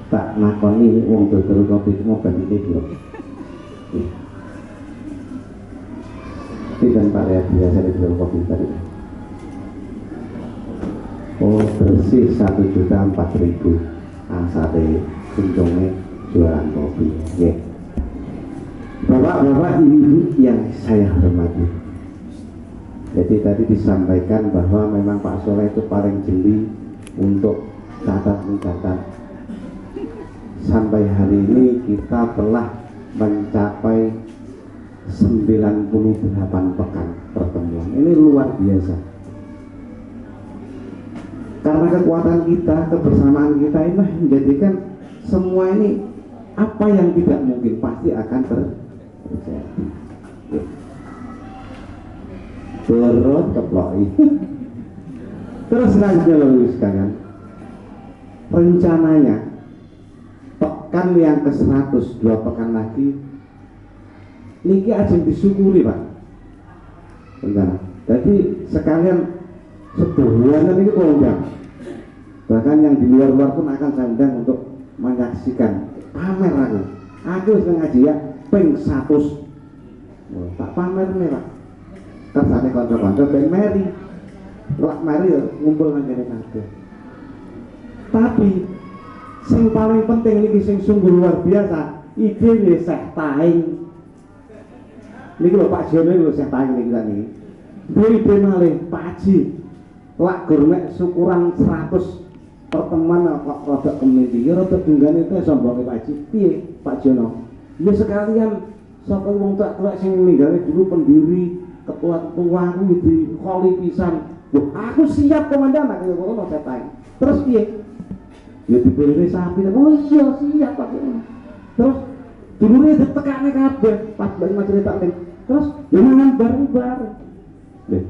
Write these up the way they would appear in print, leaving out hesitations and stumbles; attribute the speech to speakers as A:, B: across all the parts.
A: tak nakoni wong dodol kopi mau ganti piro. Tidak Pak ya, biasa di dodol kopi tadi. Oh bersih 1.400.000 asale untungnya jualan kopi. Ya. Bapak-bapak ibu yang saya hormati. Jadi tadi disampaikan bahwa memang Pak Soleh itu paling jeli untuk mencatat. Sampai hari ini kita telah mencapai 98 pekan pertemuan. Ini luar biasa. Karena kekuatan kita, kebersamaan kita ini menjadikan semua ini apa yang tidak mungkin pasti akan terjadi. Perut keploi. Terus selanjutnya lulus sekalian. Rencananya pekan yang ke-100 2 pekan lagi niki aja disyukuri Pak. Rencana. Jadi sekalian sebulan ini undang. Bahkan yang di luar-luar pun akan saya undang untuk menyaksikan pamer aku. Aku sedang ngaji ya ping 100. Tak pamer nih Pak. Kersane kanca-kanca ben meri. Lak meri ngumpul nang kene kabeh. Tapi sing paling penting niki sing sungguh luar biasa, ide nih Syekh Taing. Niki lho Pak Jono lho Syekh Taing niki kan niki. Ide malih Pak Haji. Lak gurmek syukuran 100 pertemuan kok rada kemiti. Ya rada dunggane teh sombonge Pak Haji. Piye Pak Jono? Ya sekalian sapa wong tua sing ninggale dulu pendiri ketua-ketua aku di kholi pisan. Loh, aku siap komandan aku ngono Taing. Terus piye? Ya dibeli sapi. Oh iya siap Pak. Terus dulure ditekane kabeh pas bali cerita ning. Terus ya mangan bareng-bareng.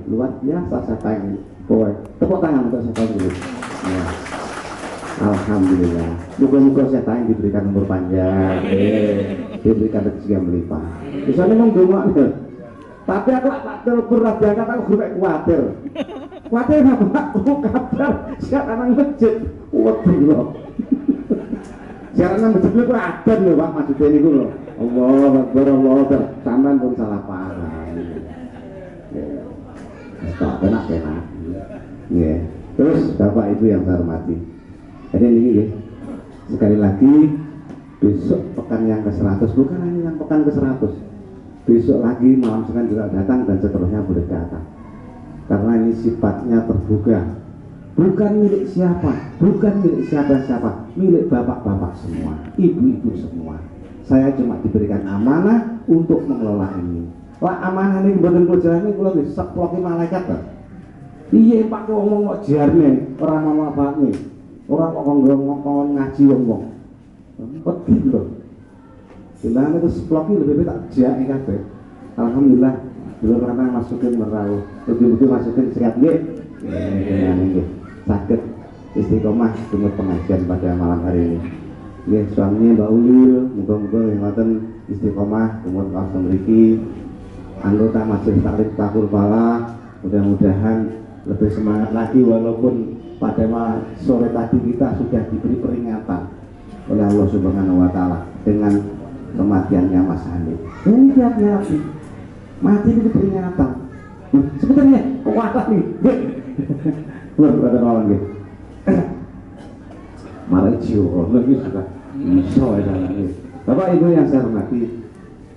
A: Luar biasa Taing. Kowe tepuk tangan untuk Taing dulu. Ya. Alhamdulillah. Moga-moga Taing diberikan umur panjang, diberikan rezeki yang melimpah. Misalnya ngomong tapi aku tak telepon diangkat aku gak khawatir. Khawatir apa? Aku kabar siap anak masjid. Waduh loh. Siap anak masjid itu ada loh Pak maksudnya ini loh. Allah Akbar Allah Akbar. Sampai pun salah paham. Tak kena. Ya. Terus Bapak Ibu yang saya hormati. Jadi ini ya. Sekali lagi besok pekan yang ke-100 bukan hanya yang pekan ke-100. Besok lagi malam sekarang juga datang dan seterusnya boleh datang karena ini sifatnya terbuka, bukan milik siapa, bukan milik siapa-siapa, milik bapak-bapak semua, ibu-ibu semua. Saya cuma diberikan amanah untuk mengelola ini. Wah amanah ini bener jalan ini kalau diseploki malaikat kan? Iya Pak ngomong kok jarne orang mau apa nih, orang kok ngomong ngaji ngomong, pedih loh. Silahkan itu seploki lebih tak jai kabeh. Alhamdulillah dulu karena masukin merau, betul-betul masukin sekat nggih. Nggih. Saged istiqomah dengan pengajian pada malam hari ini. Nggih, suaminya Mbak Ulil, muga-muga ngoten istiqomah umur kaos mriki. Anggota Majelis Taklim Takul Falah, mudah-mudahan lebih semangat lagi walaupun pada sore tadi kita sudah diberi peringatan oleh Allah Subhanahu wa taala dengan kematiannya Mas Hanif. Ini tiap-tiap mati itu peringatan. Sebenarnya kekuatan nih. Luar biasa kawan gitu. Malah jiwa lagi sudah bisa ya. Bapak Ibu yang saya hormati,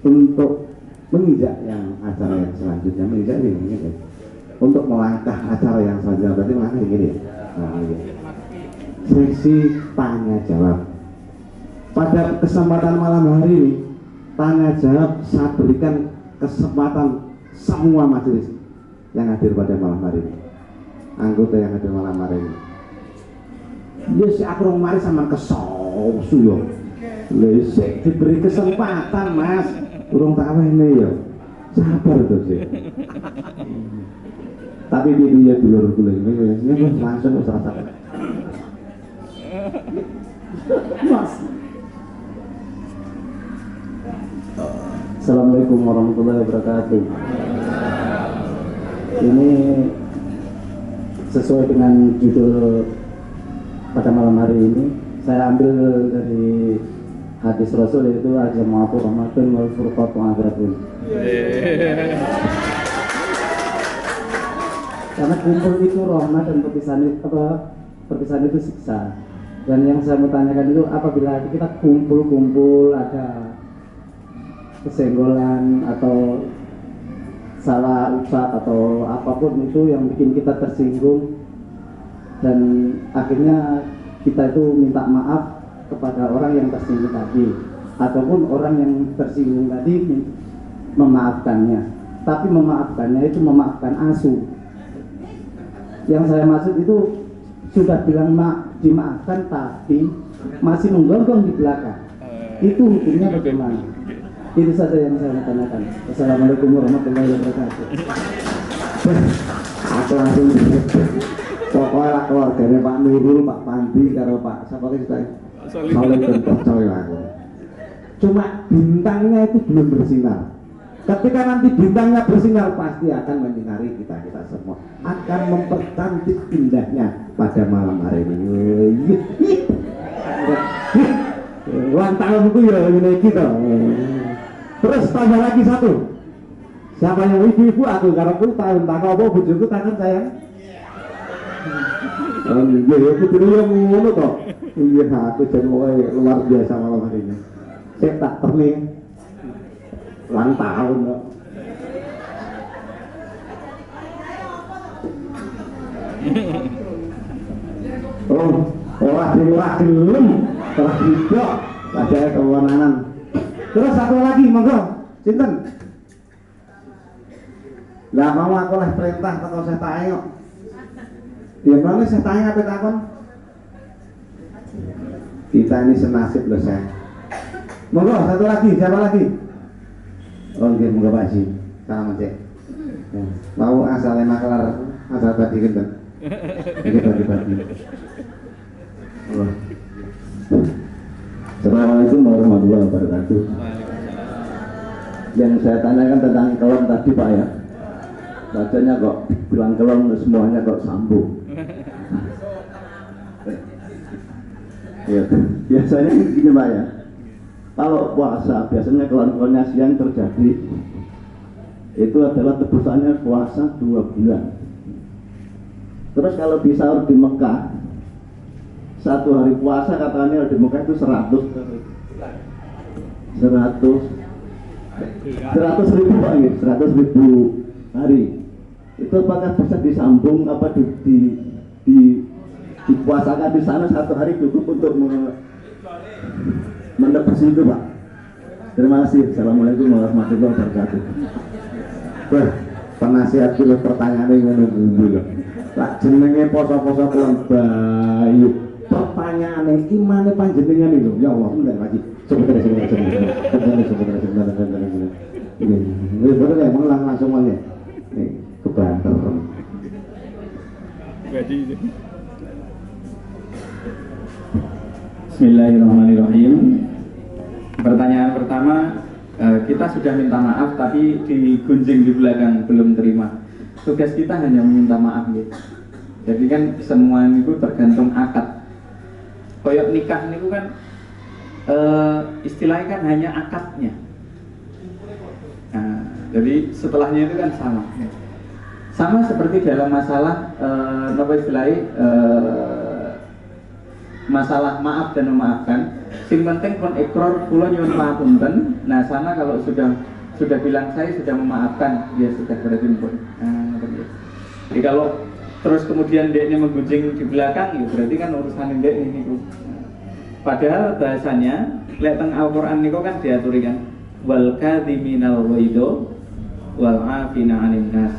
A: untuk menginjak yang acara yang selanjutnya menginjak ini ya. Untuk melangkah acara yang selanjutnya berarti melangkah gini ya. Nah, ya. Sesi tanya jawab. Pada kesempatan malam hari ini tanya jawab saya berikan kesempatan semua majelis yang hadir pada malam hari ini, anggota yang hadir malam hari ini. Ya si aku mari sama kesosu yo, lesek diberi kesempatan Mas, urung tak ini ya, sabar tuh sih. Tapi dia dulu ini langsung serasa. Mas. Assalamualaikum warahmatullahi wabarakatuh. Ini sesuai dengan judul
B: pada malam hari ini saya ambil dari hadis Rasul, yaitu al-jama'atu rahmatun wal furqatu adabun. Karena kumpul itu rahmat dan perpisahan itu siksa. Dan yang saya mau tanyakan itu, apabila kita kumpul ada kesenggolan atau salah ucap atau apapun itu yang bikin kita tersinggung, dan akhirnya kita itu minta maaf kepada orang yang tersinggung tadi, ataupun orang yang tersinggung tadi memaafkannya, tapi memaafkannya itu memaafkan asuh. Yang saya maksud itu sudah bilang dimaafkan tapi masih menggonggong di belakang, itu hukumnya bagaimana? Itu saja yang saya mau tanyakan. Assalamualaikum warahmatullahi wabarakatuh.
A: Aku langsung pokoknya keluarganya Pak Nurul, Pak Pandi, karo Pak siapa lagi kita Soleh dan percaya aku. Cuma bintangnya itu belum bersinar. Ketika nanti bintangnya bersinar, pasti akan menyinari kita semua, akan mempercantik indahnya pada malam hari ini. Ulang tahun itu ya ini kita. Terus tambah lagi satu. Siapa yang ibu-ibu aku, karena aku tahun tak apa bujuku takkan sayang. Iya, aku dulu yang ngono toh. Iya, aku jadi luar biasa malam hari ini. Saya tak terling. Ulang tahun kok. Orang gelem, telah hidok, ada kewenangan. Terus satu lagi, monggo, sinten? Lah mau aku lah perintah atau saya tanya? Ya mana saya tanya apa takon? Kita ini senasib loh saya. Monggo satu lagi, siapa lagi? Oh nggih, monggo Pak Haji. Salam cek. Ya. Mau asal maklar, asal bagi kinten. Ini bagi-bagi.
C: Assalamualaikum warahmatullahi wabarakatuh. Yang saya tanyakan tentang kelon tadi Pak ya, bacanya kok bilang kelon semuanya kok sambung. Ya, biasanya gini Pak ya, kalau puasa biasanya kelon-kelonnya siang terjadi itu adalah tebusannya puasa 2 bulan. Terus kalau di sahur di Mekah, satu hari puasa katanya di Mekah itu 100 ribu Pak, 100.000 hari. Itu apakah bisa disambung apa dipuasakan di sana satu hari cukup untuk menebus itu Pak? Terima kasih. Assalamualaikum warahmatullahi wabarakatuh.
A: Wah, penasihat dulu pertanyaannya ngono-ngono. Tak jenenge poso-poso kelon bayu. Pertanyaannya gimana panjenengan itu? Ya Allah, bener lagi. Sebentar. Ini bener ya, mengulang langsung aja. Nih, kebanter.
D: Bismillahirrahmanirrahim. Pertanyaan pertama, kita sudah minta maaf tapi digunjing di belakang, belum terima. Tugas kita hanya meminta maaf gitu. Jadi kan semua itu tergantung akad. Koyok nikah itu kan istilahnya kan hanya akadnya. Nah, jadi setelahnya itu kan sama seperti dalam masalah apa istilahnya masalah maaf dan memaafkan. Sing penting pun ikrar kula nyuwun pangapunten. Nah, sana kalau sudah bilang saya sudah memaafkan, ya sudah berarti pun. Jadi kalau terus kemudian dia menggunjing di belakang, ya berarti kan urusan dia ini. Padahal bahasanya lek teng Al-Qur'an niku kan diatur kan wal kadhiminal ghaidho wal 'afina 'anil nas.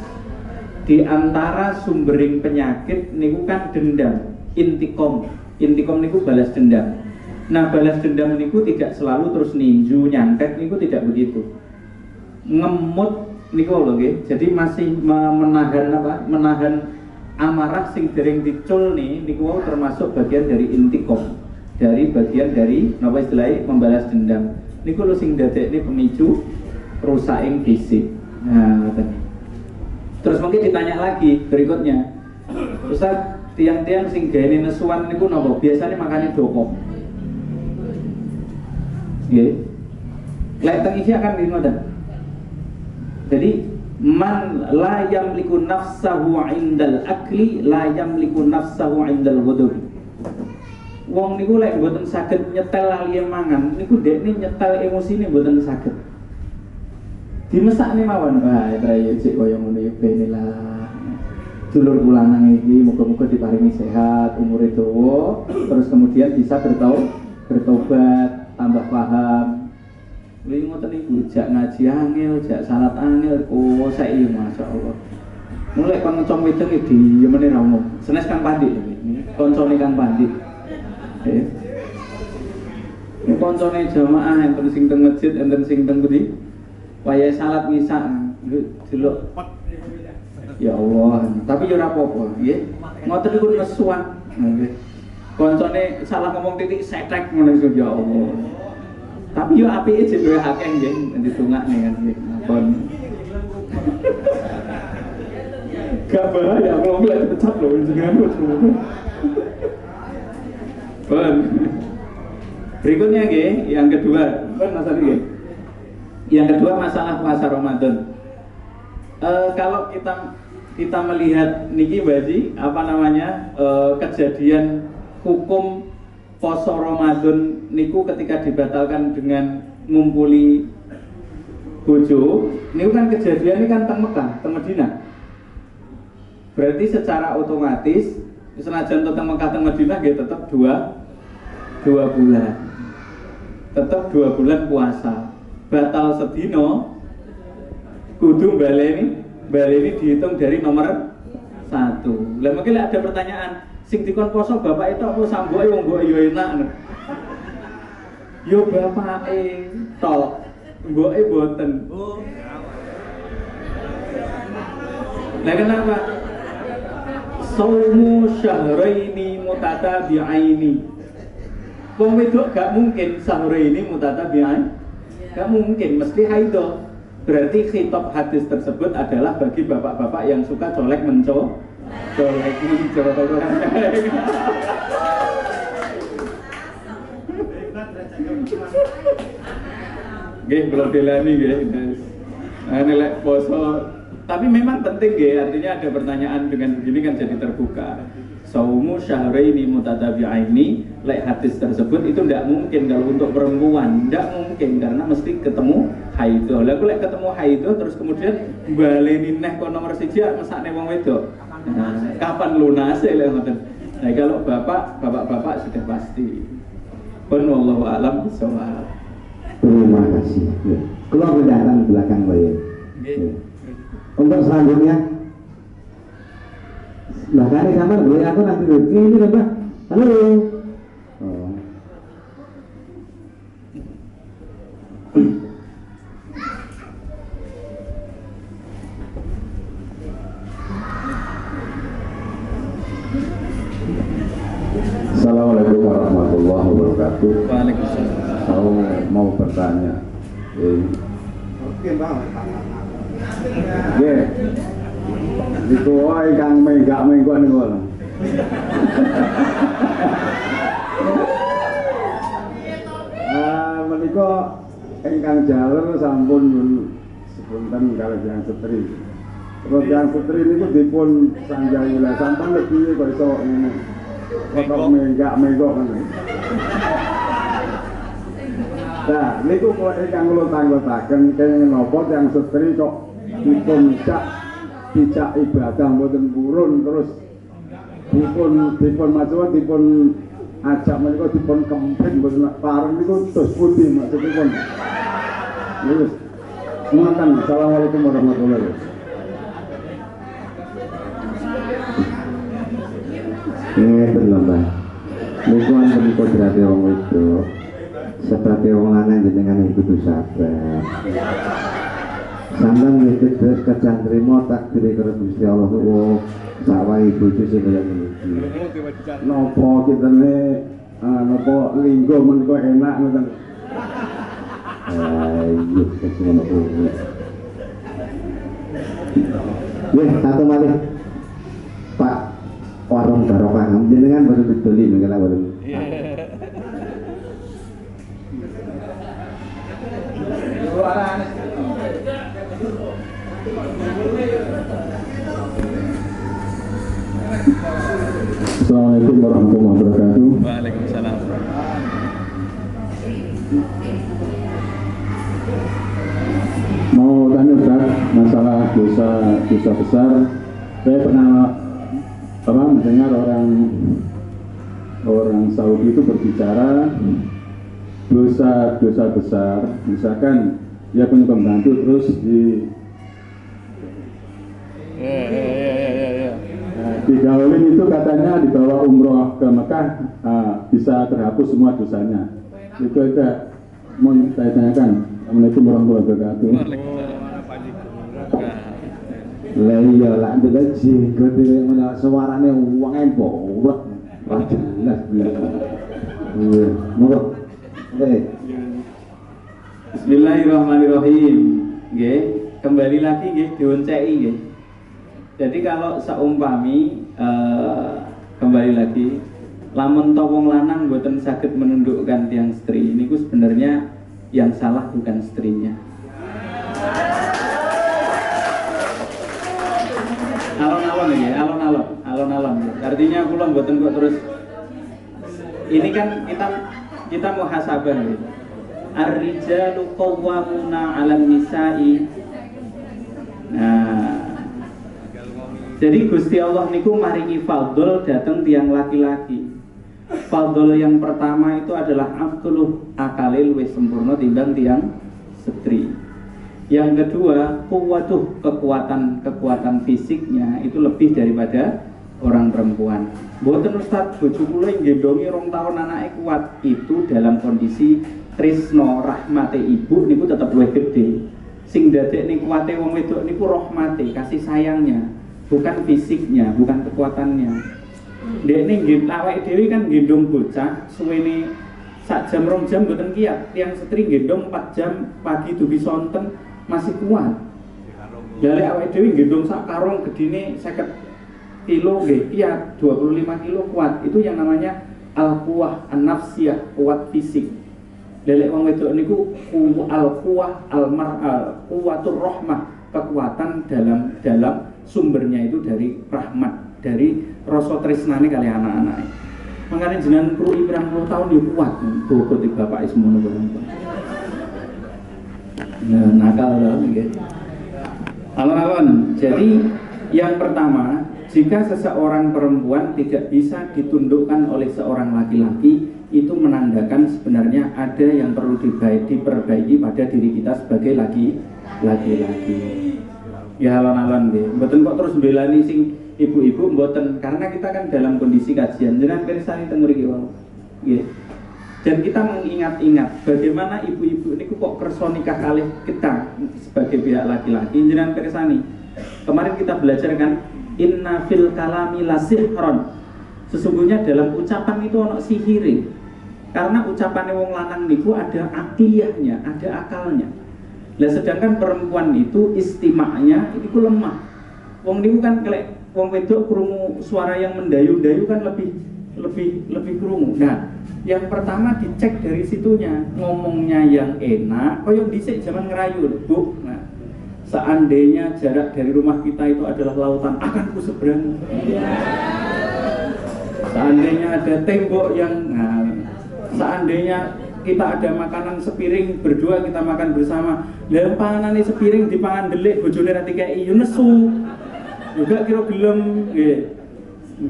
D: Di antara sumbering penyakit niku kan dendam, intikom. Intikom niku balas dendam. Nah, balas dendam niku tidak selalu terus ninju, nyantet niku tidak begitu. Ngemut niku lho nggih. Jadi masih menahan amarah sing dereng dicul niku termasuk bagian dari intikom. Dari bagian dari napa istilahnya membalas dendam. Niku lho sing dadekne pemicu rusaking fisik. Nah, terus mungkin ditanya lagi berikutnya, Ustaz, tiang-tiang sing gaene nesuan niku napa? Biasane makane doko. Nggih. Lek teng isya kan ngoten. Jadi man la yamliku nafsahu 'indal akli la yamliku nafsahu 'indal ghadab. Wong niku lek mboten saged nyetel aliye mangan niku dekne nyetel emosine mboten saged. Dimesakne mawon. Wah, trayo cek koyo ngono ya bene lah. Dulur kula nang iki muga-muga diparingi sehat, umure dawa, terus kemudian bisa bertobat, tambah paham. Lha ngoten niku jak ngaji angel, jak salat angel, oh saiki masyaallah. Mulai kon ngecom wedeng iki diyemene ra umum. Senes Kang Pandi iki. Koncone Kang Pandi. Ini koncone jamaah enten sing teng masjid, enten sing teng pundi? Wayahe salat misa delok. Ya Allah, tapi yo ora apa-apa, nggih. Ngoten niku nesuan. Nggih. Koncone salah ngomong titik setek ngono iku ya Allah. Tapi yo apike jek luwih akeh nggih ditungakne kan nggih. Ngapun. Gak bahaya kalau mulai pecat loh jenengan kok. Berikutnya nggih, yang kedua, masalah nggih. Yang kedua masalah puasa Ramadan. Kalau kita melihat niki Baji, apa namanya kejadian hukum poso Ramadan niku ketika dibatalkan dengan ngumpuli bojo, niku kan kejadian ini kan teng Mekah, teng Madinah. Berarti secara otomatis senajan teng Mekah teng Madinah nggih tetap dua bulan. Tetap 2 bulan puasa. Batal sedino kudu baleni dihitung dari nomor 1. Lah mungkin ada pertanyaan, sing dikon poso bapak itu apa samboke wong mbok yo enak. Yo bapake tok, mboke boten. Lah kenapa? Saumu syahraini mutatabi'aini. Wong wedok gak mungkin syahraini mutatabi'ain. Gak mungkin, mesti haidho. Berarti khitab hadis tersebut adalah bagi bapak-bapak yang suka colek menco. Nggih, belum dilani nggih. Nilai poso. Tapi memang penting nggih, artinya ada pertanyaan dengan begini kan jadi terbuka. Saumu syahraini mutatabi'aini, lek hadis tersebut itu tidak mungkin kalau untuk perempuan, tidak mungkin karena mesti ketemu haidho. Lah lek ketemu haidho terus kemudian baleni neh kon nomor 1 mesakne wong wedok. Nah, kapan lunase lek ngoten. Nah, kalau bapak sudah pasti. Pun wallahu alam bisawab.
A: Terima kasih. Keluar datang belakang Bayu. Untuk selanjutnya bahkan sama boleh aku nanti ini Mbak. Halo. Oh. Assalamualaikum warahmatullahi wabarakatuh.
D: Waalaikumsalam.
A: Saya mau bertanya. Oke, Bang. Nggih. Iku wae kang menggak-menggok niku lho. Menika ingkang jaler sampun sepunten kalih yang setri. Terus yang setri niku dipun sanjai lah sampun piye kok iso ngene. Kok menggak-menggok ngono. Nah, niku kok ingkang kula tanggotaken kenging napa yang setri kok dipun dijak ibadah mboten purun terus dipun majuan dipun ajak menika dipun kemping mboten pareng niku terus putih maksudipun. Wis. Ngoten. Assalamualaikum warahmatullahi wabarakatuh. Bener Mbak. Niku wonten kodrate wong wedok. Sebagai wong lanang jenengan kudu sabar. Sampeyan iki kecang trimo takdir karo Gusti Allah kok sawahe bojo sing kaya ngene iki. Napa kitene napa linggo menika enak ngoten. Ayo kesono kuwi. Nggih, satu malih. Pak warung barokah jenengan baru didoli mengkala warung.
E: Assalamualaikum warahmatullahi wabarakatuh.
D: Waalaikumsalam.
E: Mau tanya Ustaz, masalah dosa besar. Saya pernah mendengar orang Saudi itu berbicara dosa besar. Misalkan dia punya pembantu terus digaulin itu katanya dibawa umroh ke Mekah bisa terhapus semua dosanya. Itu aja mau saya tanyakan. Assalamualaikum warahmatullahi wabarakatuh.
A: Lah iya lah ndelok jenggot iki menawa suarane wong empok ora jelas gitu. Iya, monggo.
D: Bismillahirrahmanirrahim. Nggih, kembali lagi nggih dionceki nggih. Jadi kalau seumpami kembali lagi lamun to wong lanang mboten saged menundukkan tiang istri niku sebenarnya yang salah bukan istrinya. Alon-alon ya, alon-alon. Artinya kula mboten kok terus ini kan kita muhasabah ya. Ar-rijalu qawwamuna 'alan nisa'i. Nah, jadi Gusti Allah niku maringi fadl dateng tiang laki-laki. Fadl yang pertama itu adalah afdhulu akalil wis sempurna timbang tiang setri. Yang kedua, kekuatan fisiknya itu lebih daripada orang perempuan. Mboten Ustaz, bojo kula nggendongi 2 tahun anake kuat, itu dalam kondisi tresno rahmate ibu niku tetep luwih gede. Sing dadekne kuwate wong wedok niku rahmate, kasih sayangnya, bukan fisiknya, bukan kekuatannya. Dekne nggih awake dhewe kan gendong bocah suwene sak jam 2 jam mboten kiyat. Tiang setri gendong 4 jam pagi dugi sonten masih kuat. Dari awake dhewe gendong sak karung gedine 50 kilo nggih kiyat, 25 kilo kuat. Itu yang namanya al-quwah an-nafsiyah, kuat fisik. Lelek wong wedok niku al-quwah al-mar'al, quwatur rahmah, kekuatan dalam sumbernya itu dari rahmat, dari rasa tresnane kali anak-anake. Mangkane jenengan kru pirang puluh tahun ya kuat, bobot bapak semono barang. Nah, nakal lho nggih. Alon-alon. Jadi yang pertama, jika seseorang perempuan tidak bisa ditundukkan oleh seorang laki-laki, itu menandakan sebenarnya ada yang perlu diperbaiki pada diri kita sebagai laki-laki. Ya alon-alon nggih. Mboten kok terus belani sing ibu-ibu mboten, karena kita kan dalam kondisi kajian. Jenengan pirsani teng mriki wae. Nggih. Dan kita mengingat-ingat bagaimana ibu-ibu ini kok kersa nikah kalih kita sebagai pihak laki-laki. Jenengan pirsani. Kemarin kita belajar kan inna fil kalami lasihron. Sesungguhnya dalam ucapan itu ono sihire. Karena ucapannya wong lanang niku ada akliyahnya, ada akalnya. Lah sedangkan perempuan itu istima'nya itu lemah. Wong niku kan kelek wong wedok krungu suara yang mendayu-dayu kan lebih krungu. Nah, yang pertama dicek dari situnya, ngomongnya yang enak, koyo dhisik zaman ngerayu lho, Bu. Nah, seandainya jarak dari rumah kita itu adalah lautan, akan ku seberangi. Seandainya ada tembok yang seandainya kita ada makanan sepiring berdua kita makan bersama, lah panganane sepiring dipangan delik bojone ra dikeki yo nesu. Juga kira gelem nggih.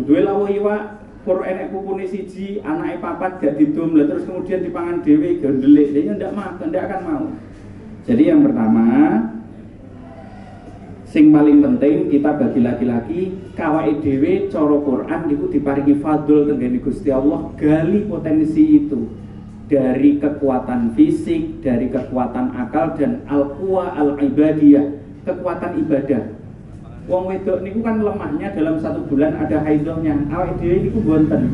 D: Duwe lawo iwak kur enek pupune siji, anake papat gak didum, lah terus kemudian dipangan dhewe gak delik, dia ndak makan, ndak akan mau. Jadi yang pertama, sing paling penting kita bagi laki-laki kawake dhewe cara Quran niku diparingi fadl tenggene Gusti Allah, gali potensi itu dari kekuatan fisik, dari kekuatan akal dan al-quwa al-ibadiyah, kekuatan ibadah. Wong wedok niku kan lemahnya dalam 1 bulan ada haidahnya. Awake dhewe niku bonten.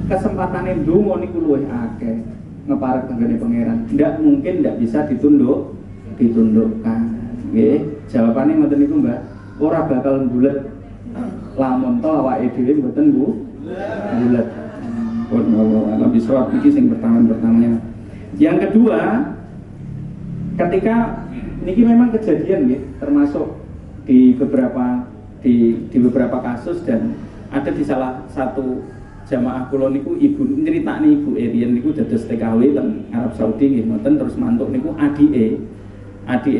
D: Kesempatane ndonga niku luwih akeh. Ngeparek tenggene pangeran. Ndak mungkin ndak bisa ditundukkan. Nggih, jawabane ngoten niku, Mbak. Ora bakal bulet. lamun to awake dhewe mboten bulet. Pun Allah bisawab iki sing pertama-pertamanya. Yang kedua, ketika niki memang kejadian ya, termasuk di beberapa kasus, dan ada di salah satu jamaah kula niku ibu nyeritakne ibu Erian niku dados TKW teng Arab Saudi nggih ngoten, terus mantuk niku adike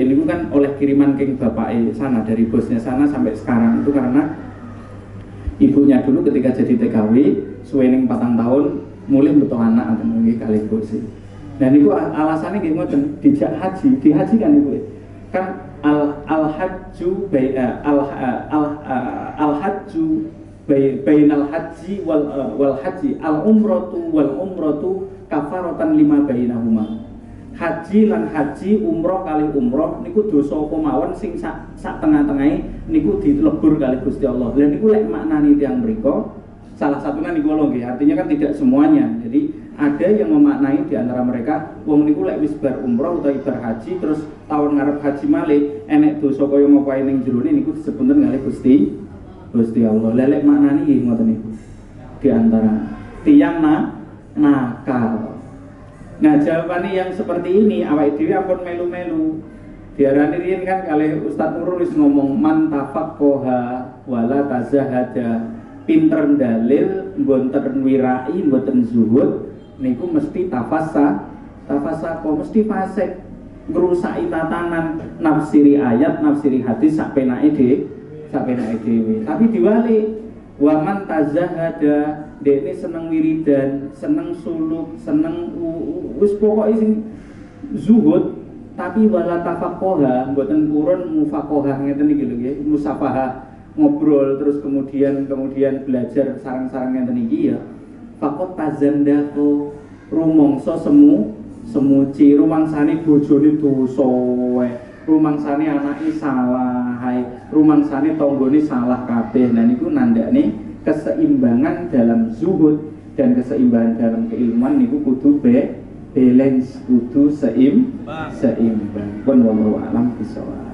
D: niku kan oleh kiriman king bapake sana, dari bosnya sana sampai sekarang itu karena ibunya dulu ketika jadi TKW suwening 4 tahun mulih butuh anak ngoten nggih kali bos. Dan niku alasannya nggih ngoten, dijak haji, dihaji kan ibu kan al hajju bainal haji wal haji al umratu kafaratan lima bainahuma. Haji lan haji, umroh kali umroh niku dosa apa mawon sing sak tengah-tengahe niku dilebur kali Gusti Allah. Lah niku lek maknani tiyang mriku salah satunya niku lho nggih, artinya kan tidak semuanya. Jadi ada yang memaknai di antara mereka wong niku lek wis bar umroh utawa bar haji terus tahun ngarep haji malih enek dosa kaya ngopae ning jerone niku disepunten kalih Gusti Allah. Lah lek maknani nggih ngoten niku. Di antara tiyang nakal. Nah, jawabannya yang seperti ini awake dhewe ampun melu-melu. Diarani riyen kan kalih Ustaz Nurul wis ngomong man tafaqqaha wala tazahada. Pinter dalil, mboten wirai, mboten zuhud niku mesti tafasako, mesti fasik, ngrusaki tatanan, nafsiri ayat, nafsiri hadis sak penake dhewe. Tapi diwalik, wa man tazahada, dekne seneng wiridan, seneng suluk, seneng wis pokoke sing zuhud, tapi wala tafaqqaha, mboten purun mufaqaha ngeten iki lho nggih, musafahah ngobrol terus kemudian belajar sarang-sarang ngeten iki ya. Fakot tazandako rumangsa semuci, rumangsane bojone dosa wae, rumangsane anake salah hae, rumangsane tanggane salah kabeh. Nah niku nandakne keseimbangan dalam zuhud dan keseimbangan dalam keilmuan niku kudu balance, kudu seimbang. Pun wallahu a'lam bishawab.